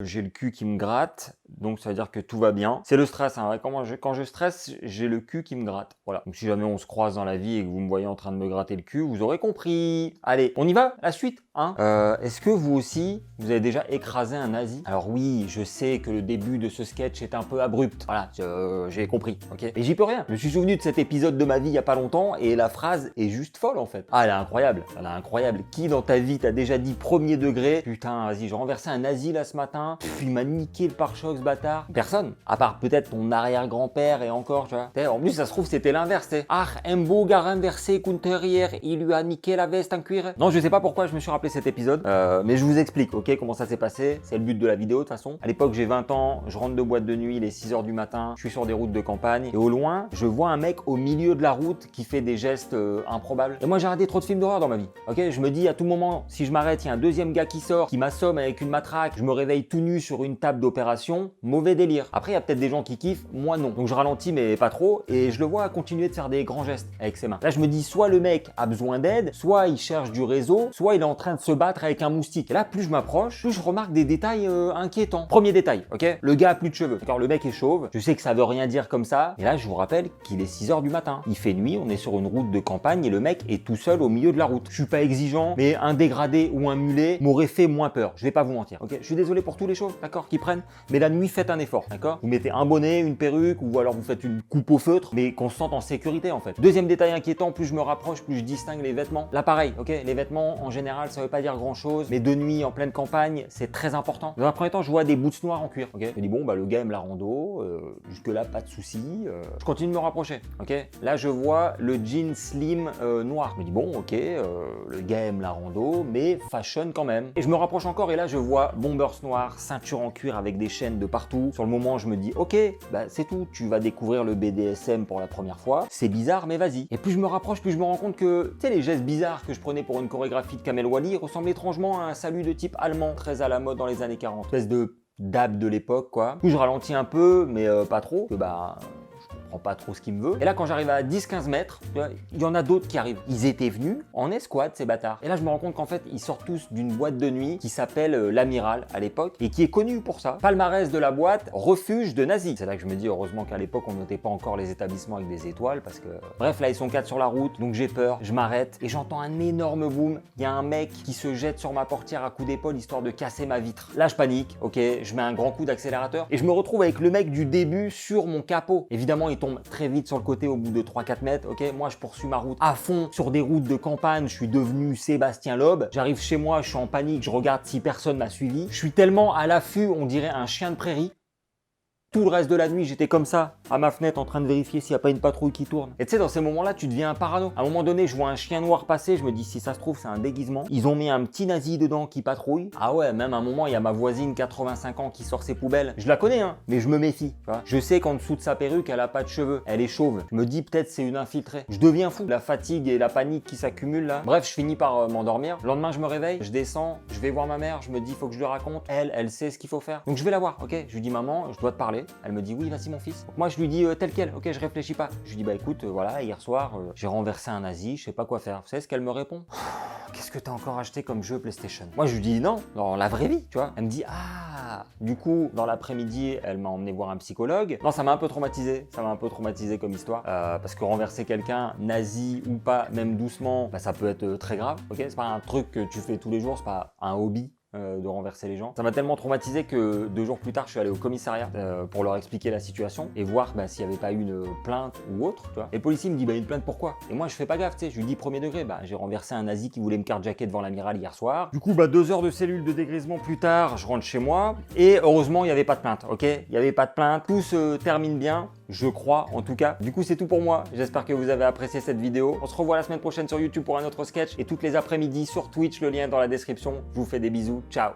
J'ai le cul qui me gratte, donc ça veut dire que tout va bien. C'est le stress, hein. Ouais, quand je stresse, j'ai le cul qui me gratte. Voilà. Donc si jamais on se croise dans la vie et que vous me voyez en train de me gratter le cul, vous aurez compris. Allez, on y va, la suite, hein. Est-ce que vous aussi, vous avez déjà écrasé un nazi? Alors oui, je sais que le début de ce sketch est un peu abrupt. Voilà, j'ai compris, ok. Mais j'y peux rien. Je me suis souvenu de cet épisode de ma vie il y a pas longtemps et la phrase est juste folle en fait. Ah, elle est incroyable. Elle est incroyable. Qui dans ta vie t'a déjà dit premier degré? Putain, vas-y, j'ai renversé un nazi là ce matin. Il m'a niqué le pare-choc ce bâtard. Personne. À part peut-être ton arrière-grand-père et encore, tu vois. En plus, ça se trouve, c'était l'inverse, t'sais. Ah, un beau gars renversé contre hier, il lui a niqué la veste en cuir. Non, je sais pas pourquoi je me suis rappelé cet épisode, mais je vous explique, ok, comment ça s'est passé. C'est le but de la vidéo, de toute façon. À l'époque, j'ai 20 ans, je rentre de boîte de nuit, il est 6h du matin, je suis sur des routes de campagne, et au loin, je vois un mec au milieu de la route qui fait des gestes improbables. Et moi, j'ai regardé trop de films d'horreur dans ma vie, ok. Je me dis, à tout moment, si je m'arrête, il y a un deuxième gars qui sort, qui m'assomme avec une matraque, je me réveille tout nu sur une table d'opération, mauvais délire. Après, il y a peut-être des gens qui kiffent, moi non. Donc je ralentis, mais pas trop, et je le vois continuer de faire des grands gestes avec ses mains. Là, je me dis, soit le mec a besoin d'aide, soit il cherche du réseau, soit il est en train de se battre avec un moustique. Et là, plus je m'approche, plus je remarque des détails inquiétants. Premier détail, ok? Le gars a plus de cheveux. D'accord, le mec est chauve. Je sais que ça veut rien dire comme ça. Et là, je vous rappelle qu'il est 6h du matin. Il fait nuit, on est sur une route de campagne et le mec est tout seul au milieu de la route. Je suis pas exigeant, mais un dégradé ou un mulet m'aurait fait moins peur. Je vais pas vous mentir, ok? Je suis désolé pour tous les chauves, d'accord, qui prennent. Mais la nuit, faites un effort, d'accord? Vous mettez un bonnet, une perruque, ou alors vous faites une coupe au feutre, mais qu'on se sente en sécurité en fait. Deuxième détail inquiétant, plus je me rapproche, plus je distingue les vêtements. Là pareil, ok? Les vêtements, en général, ça veut pas dire grand chose, mais de nuit, en pleine campagne, c'est très important. Dans un premier temps, je vois des boots noirs en cuir, ok? Je me dis bon, bah le gars aime la rando, jusque là, pas de soucis. Je continue de me rapprocher, ok? Là, je vois le jean slim noir. Je me dis bon, ok, le gars aime la rando, mais fashion quand même. Et je me rapproche encore et là, je vois bombers noirs, ceinture en cuir avec des chaînes de partout. Sur le moment, je me dis ok, bah c'est tout, tu vas découvrir le BDSM pour la première fois. C'est bizarre, mais vas-y. Et plus je me rapproche, plus je me rends compte que, tu sais, les gestes bizarres que je prenais pour une chorégraphie de Kamel Wally ressemblent étrangement à un salut de type allemand, très à la mode dans les années 40. Espèce de dab de l'époque, quoi. Plus je ralentis un peu, mais pas trop, que bah... je comprends pas trop ce qu'il me veut. Et là, quand j'arrive à 10-15 mètres, il y en a d'autres qui arrivent. Ils étaient venus en escouade, ces bâtards. Et là, je me rends compte qu'en fait, ils sortent tous d'une boîte de nuit qui s'appelle l'Amiral à l'époque et qui est connue pour ça. Palmarès de la boîte, refuge de nazis. C'est là que je me dis, heureusement qu'à l'époque, on notait pas encore les établissements avec des étoiles parce que... Bref, là, ils sont 4 sur la route, donc j'ai peur, je m'arrête et j'entends un énorme boom. Il y a un mec qui se jette sur ma portière à coups d'épaule histoire de casser ma vitre. Là, je panique, ok, je mets un grand coup d'accélérateur et je me retrouve avec le mec du début sur mon capot. Évidemment, il tombe très vite sur le côté au bout de 3-4 mètres, ok. Moi, je poursuis ma route à fond sur des routes de campagne, je suis devenu Sébastien Loeb. J'arrive chez moi, je suis en panique, je regarde si personne m'a suivi. Je suis tellement à l'affût, on dirait un chien de prairie. Tout le reste de la nuit, j'étais comme ça, à ma fenêtre, en train de vérifier s'il n'y a pas une patrouille qui tourne. Et tu sais, dans ces moments-là, tu deviens un parano. À un moment donné, je vois un chien noir passer, je me dis, si ça se trouve, c'est un déguisement. Ils ont mis un petit nazi dedans qui patrouille. Ah ouais, même à un moment, il y a ma voisine, 85 ans, qui sort ses poubelles. Je la connais, hein, mais je me méfie. Tu vois. Je sais qu'en dessous de sa perruque, elle a pas de cheveux. Elle est chauve. Je me dis, peut-être c'est une infiltrée. Je deviens fou. La fatigue et la panique qui s'accumulent là. Bref, je finis par m'endormir. Le lendemain, je me réveille, je descends, je vais voir ma mère, je me dis, faut que je lui raconte. Elle sait ce qu'il faut faire. Donc je vais la voir, ok. Je lui dis, maman, je dois te parler. Elle me dit, oui, vas-y mon fils. Donc moi je lui dis tel quel, ok, je réfléchis pas. Je lui dis bah écoute, voilà, hier soir j'ai renversé un nazi, je sais pas quoi faire. Vous savez ce qu'elle me répond? Qu'est-ce que t'as encore acheté comme jeu PlayStation? Moi je lui dis non, dans la vraie vie, tu vois. Elle me dit ah. Du coup dans l'après-midi elle m'a emmené voir un psychologue. Non, ça m'a un peu traumatisé, comme histoire, parce que renverser quelqu'un, nazi ou pas, même doucement, bah, ça peut être très grave, ok. C'est pas un truc que tu fais tous les jours, c'est pas un hobby. De renverser les gens. Ça m'a tellement traumatisé que 2 jours plus tard, je suis allé au commissariat pour leur expliquer la situation et voir bah, s'il n'y avait pas eu une plainte ou autre. Tu vois. Et le policier me dit bah une plainte pourquoi? Et moi je fais pas gaffe, tu sais, je lui dis premier degré, bah j'ai renversé un nazi qui voulait me carjacker devant l'Amiral hier soir. Du coup bah 2 heures de cellule de dégrisement plus tard, je rentre chez moi et heureusement il n'y avait pas de plainte, ok? Il n'y avait pas de plainte, tout se termine bien. Je crois en tout cas. Du coup c'est tout pour moi, j'espère que vous avez apprécié cette vidéo. On se revoit la semaine prochaine sur YouTube pour un autre sketch et toutes les après-midi sur Twitch, le lien est dans la description. Je vous fais des bisous, ciao.